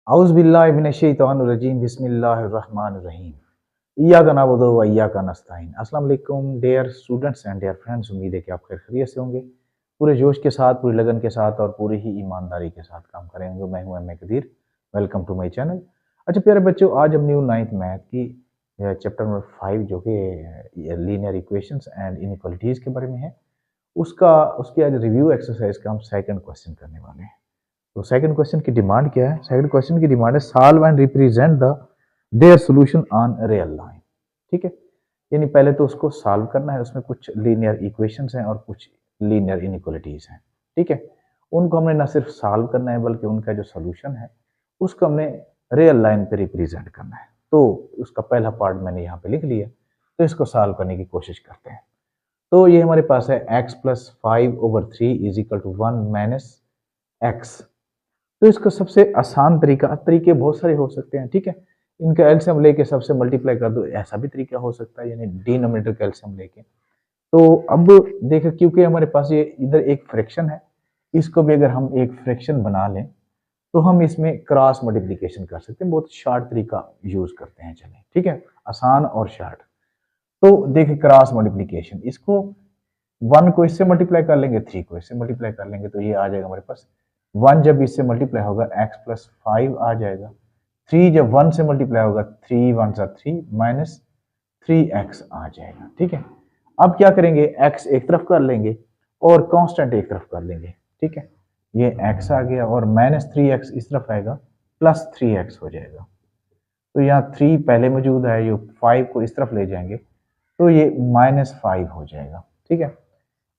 औज़ुबिल्लाहि मिनश्शैतानिर्रजीम बिस्मिल्लाहिर्रहमानिर्रहीम। इय्याका नअबुदु व इय्याका नस्तईन। अस्सलाम वालेकुम dear students and dear friends, उम्मीद है कि आप खैरियत से होंगे। पूरे जोश के साथ, पूरी लगन के साथ और पूरी ही ईमानदारी के साथ काम करेंगे। मैं हूं M A Qadir. Welcome to my channel. अच्छा प्यारे बच्चों, आज हम न्यू 9th मैथ की चैप्टर नंबर 5 जो कि लीनियर इक्वेशंस एंड इनइक्वालिटीज के बारे में है, उसकी आज रिव्यू एक्सरसाइज का हम सेकंड क्वेश्चन करने वाले हैं। तो सेकंड क्वेश्चन की डिमांड क्या है? सेकंड क्वेश्चन की डिमांड है solve and represent the their solution on real line. ठीक है, यानी पहले तो उसको सॉल्व करना है। उसमें कुछ लीनियर इक्वेशंस हैं और कुछ लीनियर इनइक्वालिटीज हैं। ठीक है, उनको हमने ना सिर्फ सॉल्व करना है बल्कि उनका जो सॉल्यूशन है उसको हमने रियल लाइन पे रिप्रेजेंट करना है। तो उसका पहला पार्ट मैंने यहाँ पे लिख लिया, तो इसको सॉल्व करने की कोशिश करते हैं। तो ये हमारे पास है x plus 5/3 is equal to 1 minus x. तो इसका सबसे आसान तरीके बहुत सारे हो सकते हैं। ठीक है, इनका एलसीएम लेके सबसे मल्टीप्लाई कर दो, ऐसा भी तरीका हो सकता है, यानी डिनोमिनेटर का एलसीएम लेके। तो अब देखो, क्योंकि हमारे पास ये इधर एक फ्रैक्शन है, इसको भी अगर हम एक फ्रैक्शन बना लें तो हम इसमें क्रॉस मल्टीप्लिकेशन कर सकते हैं। बहुत शार्ट तरीका यूज करते हैं, चलें। ठीक है, आसान और शार्ट। तो देखिए क्रॉस मल्टीप्लिकेशन, इसको 1 को इससे मल्टीप्लाई कर लेंगे, 3 को इससे मल्टीप्लाई कर लेंगे, तो ये आ जाएगा हमारे पास 1 जब इससे मल्टीप्लाई होगा x प्लस 5 आ जाएगा। 3 जब 1 से मल्टीप्लाई होगा 3 1 सा 3 माइनस 3x आ जाएगा। ठीक है, अब क्या करेंगे, x एक तरफ कर लेंगे और कांस्टेंट एक तरफ कर लेंगे। ठीक है, ये x आ गया और माइनस 3x इस तरफ आएगा, प्लस 3x हो जाएगा। तो यहाँ 3 पहले मौजूद है, ये 5 को इस तरफ ले जाएंगे तो ये -5 हो जाएगा। ठीक है,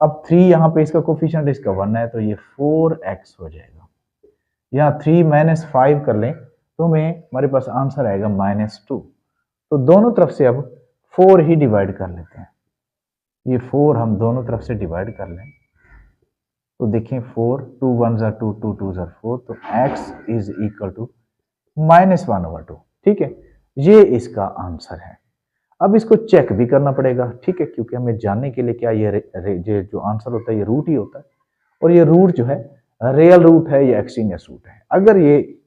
अब 3 यहाँ पे इसका कोफिशिएंट इसका 1 है, तो ये 4x हो जाएगा। यहाँ 3 माइनस 5 कर लें तो हमें हमारे पास आंसर आएगा -2। तो दोनों तरफ से अब 4 ही डिवाइड कर लेते हैं। ये 4 हम दोनों तरफ से डिवाइड कर लें तो देखें 4 2 1 ज़ा 2 2 2 ज़ा 4, तो x इज इक्वल टू -1/2। ठीक है, ये इसका आंसर है। अब इसको चेक भी करना पड़ेगा। ठीक है, क्योंकि हमें जानने के लिए क्या ये जो आंसर होता है ये रूट ही होता है, और ये रूट जो है रियल रूट है या एक्सट्रीनियस रूट है। अगर ये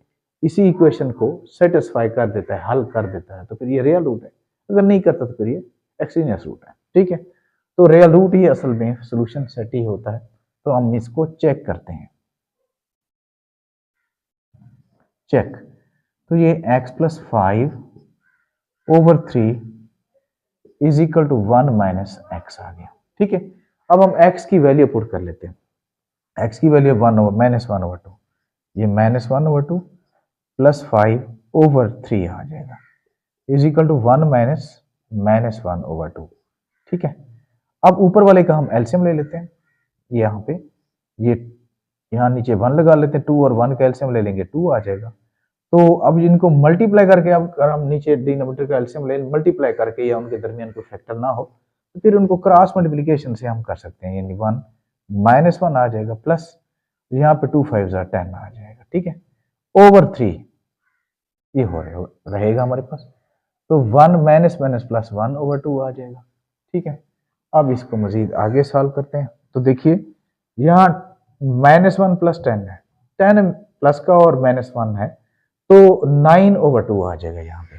इसी इक्वेशन को सेटिस्फाई कर देता है, हल कर देता है, तो फिर ये रियल रूट है। अगर नहीं करता तो फिर ये एक्सट्रीनियस रूट है। ठीक है, तो रियल रूट ही असल में सोल्यूशन सेट ही होता है। तो हम इसको चेक करते हैं। चेक, तो ये x plus 5/3 is equal to 1 minus x आ गया। ठीक है, अब हम x की वैल्यू पुट कर लेते हैं। x की वैल्यू -1/2, ये -1/2 प्लस 5/3 आ जाएगा, इज इक्वल टू 1 माइनस -1/2। ठीक है, अब ऊपर वाले का हम एलसीएम ले लेते हैं। यहाँ पे ये यहाँ नीचे 1 लगा लेते हैं, 2 और 1 का एलसीएम ले लेंगे, 2 आ जाएगा। तो अब इनको मल्टीप्लाई करके, अब अगर हम नीचे डिनोमिनेटर का एलसीएम ले मल्टीप्लाई करके या उनके दरमियान कोई फैक्टर ना हो तो फिर उनको क्रॉस मल्टीप्लिकेशन से हम कर सकते हैं, यानी 1 -1 आ जाएगा, प्लस यहाँ पे 2 5 10 आ जाएगा। ठीक है, ओवर 3 ये रहेगा हमारे पास, तो 1 माइनस माइनस प्लस 1/2 आ जाएगा। ठीक है, अब इसको मजीद आगे सॉल्व करते हैं। तो देखिए यहाँ -1 प्लस 10 है, 10 प्लस का और -1 है, तो 9/2 आ जाएगा यहाँ पे,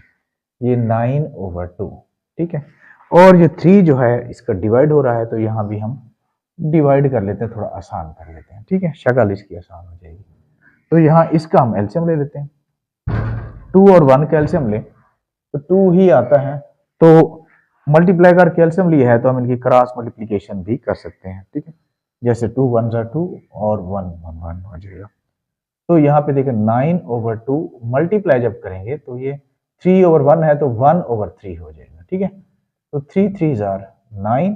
ये 9/2। ठीक है, और ये 3 जो है इसका डिवाइड हो रहा है, तो यहाँ भी हम डिवाइड कर लेते हैं, थोड़ा आसान कर लेते हैं। ठीक है, शक्ल इसकी आसान हो जाएगी। तो यहाँ इसका हम एलसीएम ले लेते हैं। 2 और 1 का एलसीएम ले तो 2 ही आता है, तो मल्टीप्लाई करके एलसीएम लिया है तो हम इनकी क्रॉस मल्टीप्लिकेशन भी कर सकते हैं। ठीक है, जैसे 2 1 ज़ा 2 और 1 1 1 हो जाएगा। तो यहाँ पे देखें 9/2 मल्टीप्लाई जब करेंगे तो ये 3/1 है, तो 1/3 हो जाएगा। ठीक है, तो 3 3 ज़ार 9,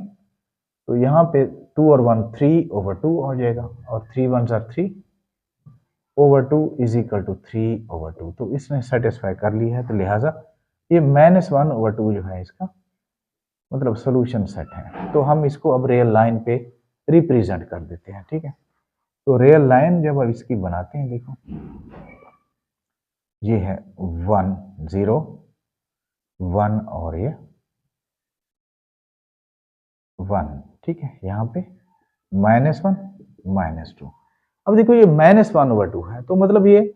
तो यहाँ पे 2 और 1 3/2 हो जाएगा, और 3 1 ज़ार 3/2 इज इक्वल टू 3/2। तो इसने सेटिस्फाई कर लिया है, तो लिहाजा ये -1/2 जो है इसका मतलब सोल्यूशन सेट है। तो हम इसको अब रियल लाइन पे रिप्रेजेंट कर देते हैं। ठीक है, तो रियल लाइन जब अब इसकी बनाते हैं, देखो ये है 1 0 1 और ये 1। ठीक है, यहाँ पे -1 -2। अब देखो ये -1/2 है, तो मतलब ये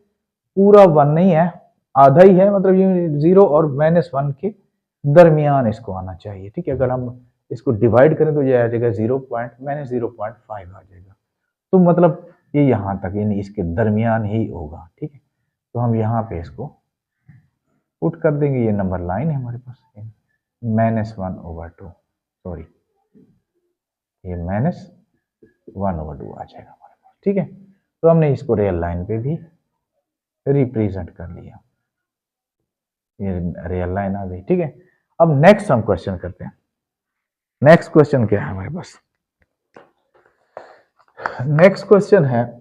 पूरा 1 नहीं है, आधा ही है, मतलब ये 0 और -1 के दरमियान इसको आना चाहिए। ठीक है, अगर हम इसको डिवाइड करें तो ये आ जाएगा 0.-0.5 आ जाएगा। तो मतलब ये यहाँ तक, यानी इसके दरमियान ही होगा। ठीक है, तो हम यहाँ पे इसको पुट कर देंगे। ये नंबर लाइन है हमारे पास, -1/2, सॉरी ये -1/2 आ जाएगा हमारे पास। ठीक है, तो हमने इसको रियल लाइन पे भी रिप्रेजेंट कर लिया, ये रियल लाइन आ गई। ठीक है, अब नेक्स्ट हम क्वेश्चन करते हैं। नेक्स्ट क्वेश्चन क्या है हमारे पास? नेक्स्ट क्वेश्चन है,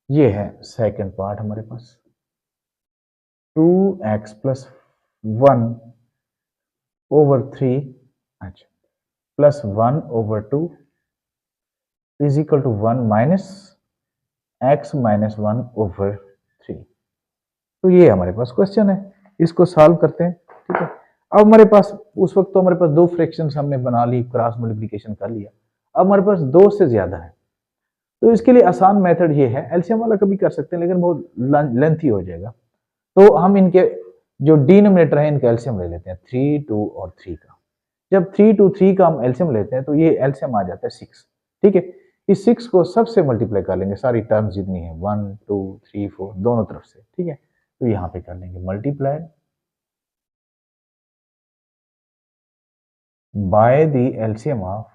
ये है सेकंड पार्ट हमारे पास, 2x + 1/3 अच्छा +1/2 = 1 - x - 1/3। तो ये हमारे पास क्वेश्चन है, इसको सॉल्व करते हैं। ठीक है, अब हमारे पास उस वक्त तो हमारे पास दो फ्रैक्शंस हमने बना ली, क्रॉस मल्टीप्लिकेशन कर लिया। अब हमारे पास दो से ज्यादा है, तो इसके लिए आसान मेथड ये है, एलसीएम वाला कभी कर सकते हैं लेकिन बहुत लेंथी हो जाएगा। तो हम इनके जो डिनोमिनेटर है इनका एलसीएम ले लेते हैं, 3, 2 और 3 का। जब 3, 2, 3 का हम एलसीएम लेते हैं तो ये एलसीएम आ जाता है 6। ठीक है, इस 6 को सबसे मल्टीप्लाई कर लेंगे, सारी टर्म्स जितनी है 1, 2, 3, 4 दोनों तरफ से। ठीक है, तो यहाँ पे कर लेंगे multiplied by the LCM of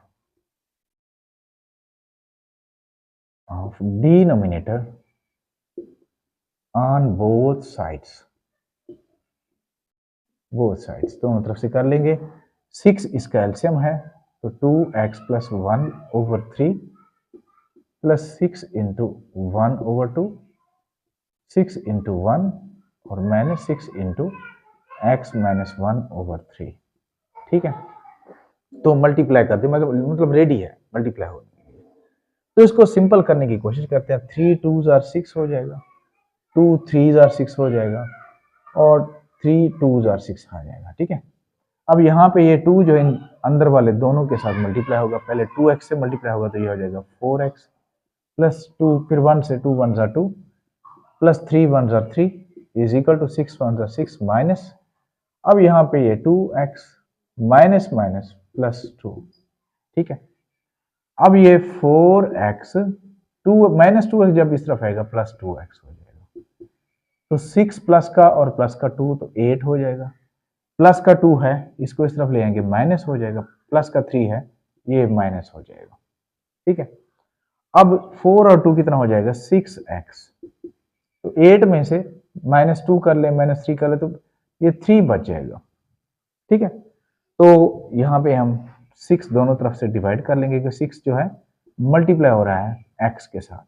denominator on both sides दोनों तरफ से कर लेंगे। 6 इसका एलसीएम है, तो 2x + 1/3 + 6 × 1/2, 6 × 1 और -6 × x - 1/3। ठीक है, तो मल्टीप्लाई कर दे, मतलब रेडी है मल्टीप्लाई हो। तो इसको सिंपल करने की कोशिश करते हैं। 3 2s are 6 हो जाएगा, 2 3s are 6 हो जाएगा और 3 2s are 6 आ जाएगा। ठीक है, अब यहाँ पे ये 2 जो इन अंदर वाले दोनों के साथ मल्टीप्लाई होगा, पहले 2x से मल्टीप्लाई होगा तो ये हो जाएगा 4x + 2, फिर 1 से 2 1s are 2 + 3 1s are 3 = 6 1s are 6 minus, अब यहाँ पे ये 2x माइनस माइनस +2। ठीक है, अब ये 4x 2 -2x जब इस तरफ आएगा +2x हो जाएगा, तो 6 प्लस का और प्लस का 2 तो 8 हो जाएगा, प्लस का 2 है इसको इस तरफ ले आएंगे माइनस हो जाएगा, प्लस का 3 है ये माइनस हो जाएगा। ठीक है, अब 4 और 2 कितना हो जाएगा 6x, तो 8 में से -2 कर ले -3 कर ले तो ये 3 बच जाएगा। ठीक है, तो यहाँ पे हम 6 दोनों तरफ से डिवाइड कर लेंगे कि 6 जो है मल्टीप्लाई हो रहा है x के साथ,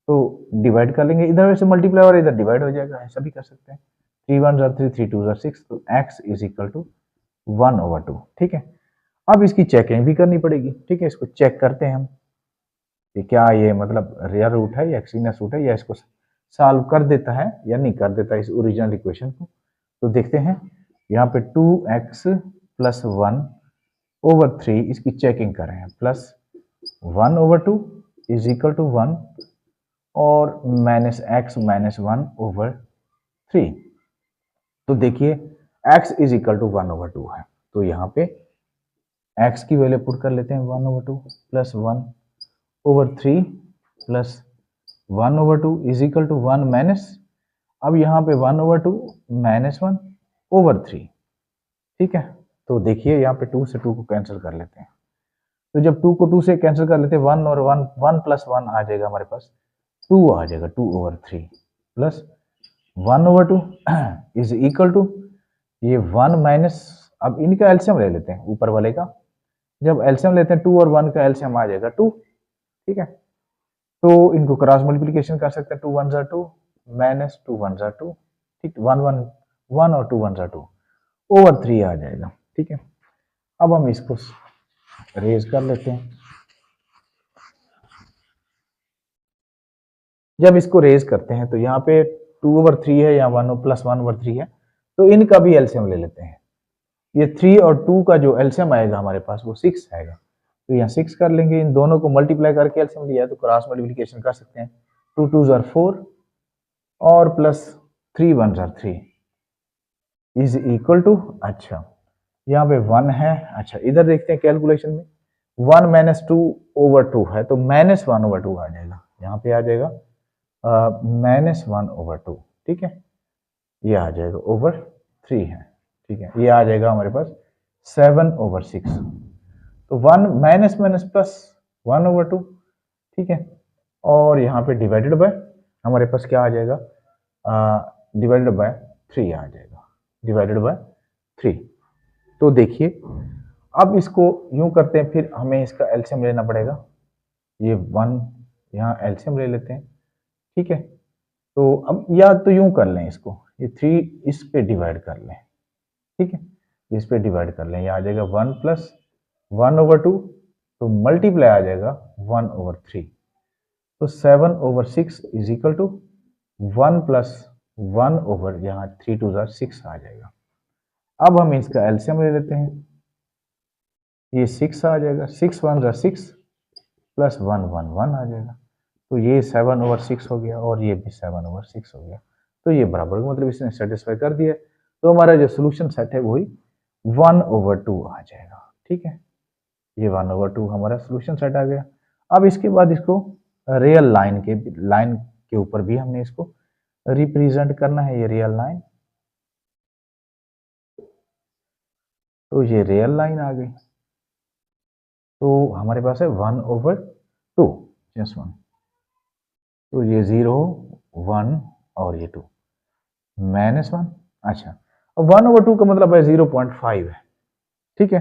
तो डिवाइड कर लेंगे, इधर वैसे मल्टीप्लाई हो रहा है इधर डिवाइड हो जाएगा, ऐसा भी कर सकते हैं। 3 1s are 3 3 2s are 6, तो x = 1/2। ठीक है, अब इसकी चेकिंग भी करनी पड़ेगी। ठीक है, इसको चेक करते हैं हम कि क्या ये मतलब रियल रूट है या एक्सीनस रूट है, या इसको सॉल्व कर देता है या नहीं कर देता इस ओरिजिनल इक्वेशन को। तो देखते हैं, यहाँ पे 2x + 1/3 इसकी चेकिंग कर रहे हैं, +1/2 = 1 और -x - 1/3। तो देखिए x = 1/2 है, तो यहाँ पे x की वैल्यू पुट कर लेते हैं 1/2 + 1/3 + 1/2 = 1 माइनस, अब यहाँ पे 1/2 - 1/3। ठीक है, तो देखिए यहाँ पे 2 से 2 को कैंसिल कर लेते हैं, तो जब 2 को 2 से कैंसिल कर लेते हैं 1 और 1 1 + 1 आ जाएगा हमारे पास 2 आ जाएगा, 2/3 + 1/2 = ये 1 माइनस, अब इनका एलसीएम ले लेते हैं ऊपर वाले का, जब एलसीएम लेते हैं 2 और 1 का एलसीएम आ जाएगा 2। ठीक है, तो इनको क्रॉस मल्टीप्लिकेशन कर सकते हैं, 2 1s are 2 -2 1s are 2। ठीक, 1 1 1 और 2 1s are 2/3 आ जाएगा। ठीक है, अब हम इसको रेज कर लेते हैं। जब इसको रेज करते हैं तो यहाँ पे 2/3 है या 1 + 1/3 है, तो इनका भी एलसीएम ले लेते हैं। ये 3 और 2 का जो एलसीएम आएगा हमारे पास वो 6 आएगा, तो यहाँ 6 कर लेंगे, इन दोनों को मल्टीप्लाई करके एलसीएम लिया है तो क्रॉस मल्टीप्लिकेशन कर सकते हैं। 2 2 जार 4 और प्लस 3 1 जार 3 इज इक्वल टू, अच्छा यहाँ पे 1 है। अच्छा इधर देखते हैं कैलकुलेशन में 1 माइनस 2 ओवर 2 है तो माइनस 1 ओवर 2 आ जाएगा, यहाँ पे आ जाएगा माइनस 1 ओवर 2, ठीक है, ये आ जाएगा ओवर 3 है, ठीक है, ये आ जाएगा हमारे पास 7 ओवर 6। तो 1 माइनस माइनस प्लस 1 ओवर 2, ठीक है, और यहाँ पे डिवाइडेड बाय हमारे पास क्या आ जाएगा, डिवाइडेड बाय 3 आ जाएगा, डिवाइडेड बाय 3। तो देखिए अब इसको यूं करते हैं, फिर हमें इसका एलसीएम लेना पड़ेगा, ये 1 यहाँ एलसीएम ले लेते हैं, ठीक है। तो अब या तो यूं कर लें इसको, ये 3 इस पे डिवाइड कर लें, ठीक है, इस पे डिवाइड कर लें, ये आ जाएगा 1 प्लस 1 ओवर 2, तो मल्टीप्लाई आ जाएगा 1 ओवर 3, तो 7 over 6 is equal to 1 plus 1 over यहाँ 3 2 जार 6 आ जाएगा। अब हम इसका एलसीएम ले लेते हैं, ये 6 आ जाएगा, 6 1 जार 6 प्लस 1 1 1 आ जाएगा, तो ये 7 ओवर 6 हो गया और ये भी 7 ओवर 6 हो गया, तो ये बराबर मतलब इसने सेटिस्फाई कर दिया। तो हमारा जो सोल्यूशन सेट है वही 1 ओवर 2 आ जाएगा, ठीक है, ये 1 ओवर 2 हमारा सोल्यूशन सेट आ गया। अब इसके बाद इसको रियल लाइन के ऊपर भी हमने इसको रिप्रेजेंट करना है, ये रियल लाइन, तो ये रियल लाइन आ गई, तो हमारे पास है 1 ओवर 2 जस्ट 1, तो ये 0 1 और ये 2 माइनस 1, अच्छा अब 1 ओवर 2 का मतलब है 0.5 है, ठीक है,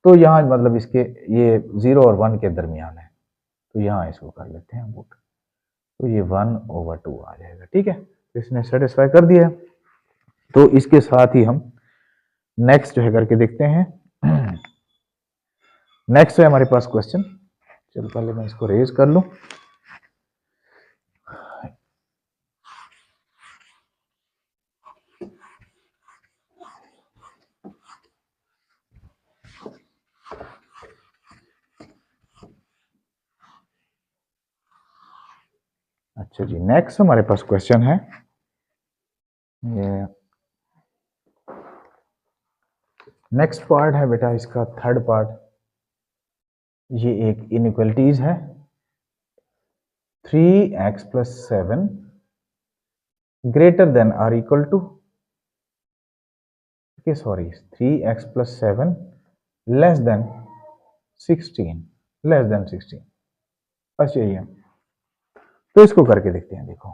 तो यहाँ मतलब इसके ये 0 और 1 के दरमियान है, तो यहाँ इसको कर लेते हैं पुट, तो ये 1 ओवर 2 आ जाएगा, ठीक है, इसने सेटिस्फाई कर दिया। तो इसके साथ ही हम नेक्स्ट जो है करके देखते हैं। नेक्स्ट है हमारे पास क्वेश्चन, चलो पहले मैं इसको रेज कर लूं। अच्छा जी, नेक्स्ट हमारे पास क्वेश्चन है, ये नेक्स्ट पार्ट है बेटा इसका थर्ड पार्ट, ये एक इनइक्वालिटीज है 3x plus 7 greater than or equal to, sorry 3x plus 7 less than 16, less than 16, बस यही है। तो इसको करके देखते हैं, देखो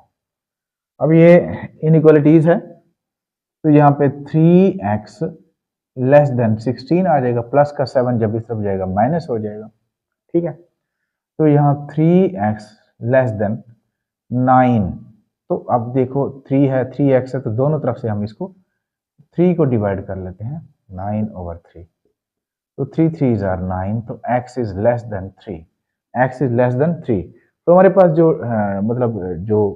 अब ये इनइक्वालिटीज है, तो यहाँ पे 3x लेस देन 16 आ जाएगा, प्लस का 7 जब इस तरफ जाएगा माइनस हो जाएगा, ठीक है, तो यहाँ 3x लेस देन 9, तो अब देखो 3 है 3x है, तो दोनों तरफ से हम इसको 3 को डिवाइड कर लेते हैं, 9 ओवर 3, तो 3 3 जार 9, तो x is less then 3, x is less then 3, तो हमारे पास जो मतलब जो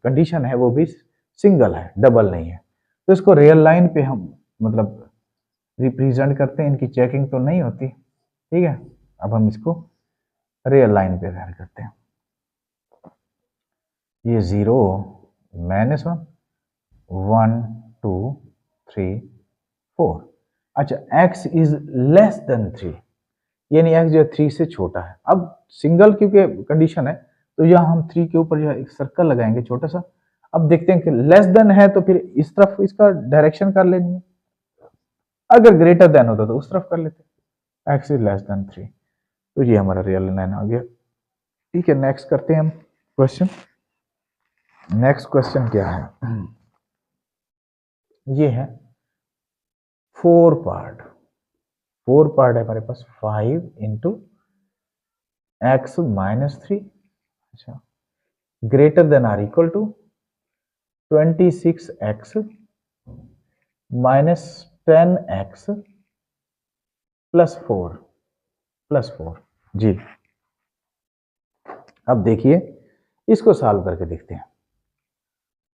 कंडीशन है वो भी सिंगल है, डबल नहीं है, तो इसको रियल लाइन पे हम मतलब रिप्रेजेंट करते हैं, इनकी चेकिंग तो नहीं होती, ठीक है। अब हम इसको रियल लाइन पे ध्यान करते हैं, ये 0 माइनस 1 1 2 3 4, अच्छा x इज लेस देन 3, यानी x जो है 3 से छोटा है। अब सिंगल क्योंकि कंडीशन है, तो यहाँ हम 3 के ऊपर जो है एक सर्कल लगाएंगे छोटा सा। अब देखते हैं कि लेस देन है तो फिर इस तरफ इसका डायरेक्शन कर लेनी है, अगर ग्रेटर देन होता तो उस तरफ कर लेते, x इज लेस देन 3, तो ये हमारा रियल लाइन आ गया, ठीक है। नेक्स्ट करते हैं हम क्वेश्चन, नेक्स्ट क्वेश्चन क्या है, ये है 4 पार्ट है हमारे पास, 5 इंटू एक्स माइनस 3, अच्छा greater than or equal to 26x minus 10x plus 4 जी। अब देखिए इसको सॉल्व करके देखते हैं।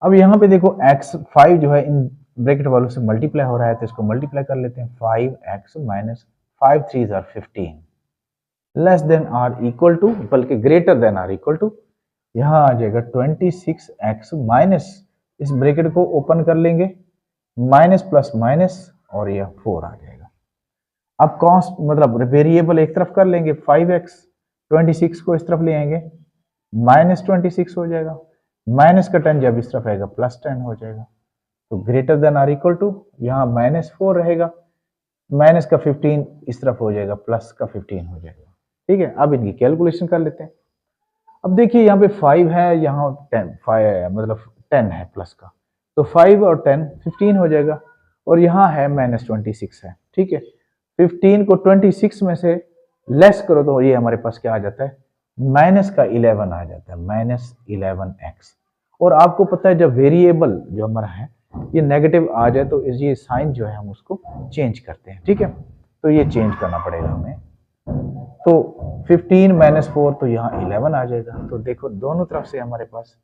अब यहाँ पे देखो x5 जो है इन ब्रैकेट वालों से मल्टीप्लाई हो रहा है, तो इसको मल्टीप्लाई कर लेते हैं, 5x माइनस 5 3 जार 15 less than or equal to, बल्कि greater than or equal to, यहाँ आ जाएगा 26x माइनस, इस ब्रैकेट को ओपन कर लेंगे, माइनस प्लस माइनस और यह 4 आ जाएगा। अब कॉन्स्ट मतलब वेरिएबल एक तरफ कर लेंगे, 5x 26 को इस तरफ ले आएंगे, माइनस 26 हो जाएगा, माइनस का 10 जब इस तरफ आएगा प्लस 10 हो जाएगा। तो greater than or equal to, यहाँ माइनस 4 रहेगा, माइनस का 15 इस तरफ हो जाएगा, प्लस का 15 हो जाएगा। ठीक है, अब इनकी कैलकुलेशन कर लेते हैं। अब देखिए यहाँ पे 5 है, यहाँ 10 5 मतलब 10 है प्लस का, तो 5 और 10 15 हो जाएगा, और यहाँ है माइनस 26 है। ठीक है, 15 को 26 में से लेस करो तो ये हमारे पास क्या आ जाता है, माइनस का 11 आ जाता है, माइनस 11x। और आपको पता है जब वेरिएबल जो हमारा है ये नेगेटिव आ जाए तो ये साइन जो है हम उसको चेंज करते हैं। ठीक है, तो ये चेंज करना पड़ेगा हमें। तो 15 माइनस 4 तो यहाँ 11 आ जाएगा। तो देखो दोनों तरफ से हमारे पास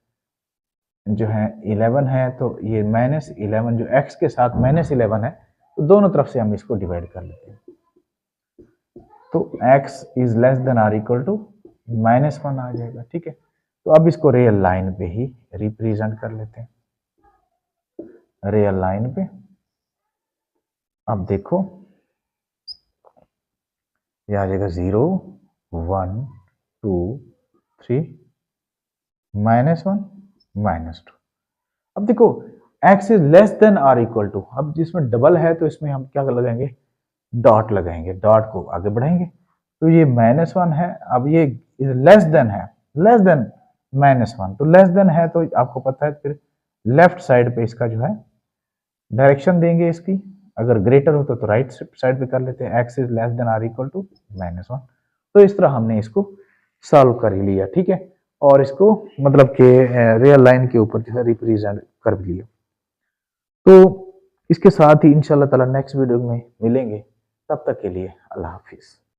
जो है 11 है, तो ये माइनस 11 जो x के साथ माइनस 11 है, तो दोनों तरफ से हम इसको डिवाइड कर लेते हैं। तो x is less than or equal to minus 1 आ जाएगा। ठीक है, तो अब इसको रियल लाइन पे ही रिप्रेजेंट कर लेते हैं, रियल लाइन पे। अब देखो ये आ जाएगा 0 1 2 3 माइनस 1 माइनस 2। अब देखो x is less than or equal to, अब जिसमें डबल है तो इसमें हम क्या लगाएंगे, डॉट लगाएंगे, डॉट को आगे बढ़ाएंगे। तो ये माइनस 1 है, अब ये लेस देन है, लेस देन माइनस 1, तो लेस देन है तो आपको पता है फिर लेफ्ट साइड पे इसका जो है डायरेक्शन देंगे इसकी, अगर ग्रेटर हो तो राइट साइड पे कर लेते हैं, x is less than or equal to minus 1। तो इस तरह हमने इसको सॉल्व कर लिया। ठीक है, और इसको मतलब कि रियल लाइन के ऊपर जो है रिप्रेजेंट कर भी लिया। तो इसके साथ ही इंशाल्लाह ताला नेक्स्ट वीडियो में मिलेंगे, तब तक के लिए अल्लाह हाफिज़।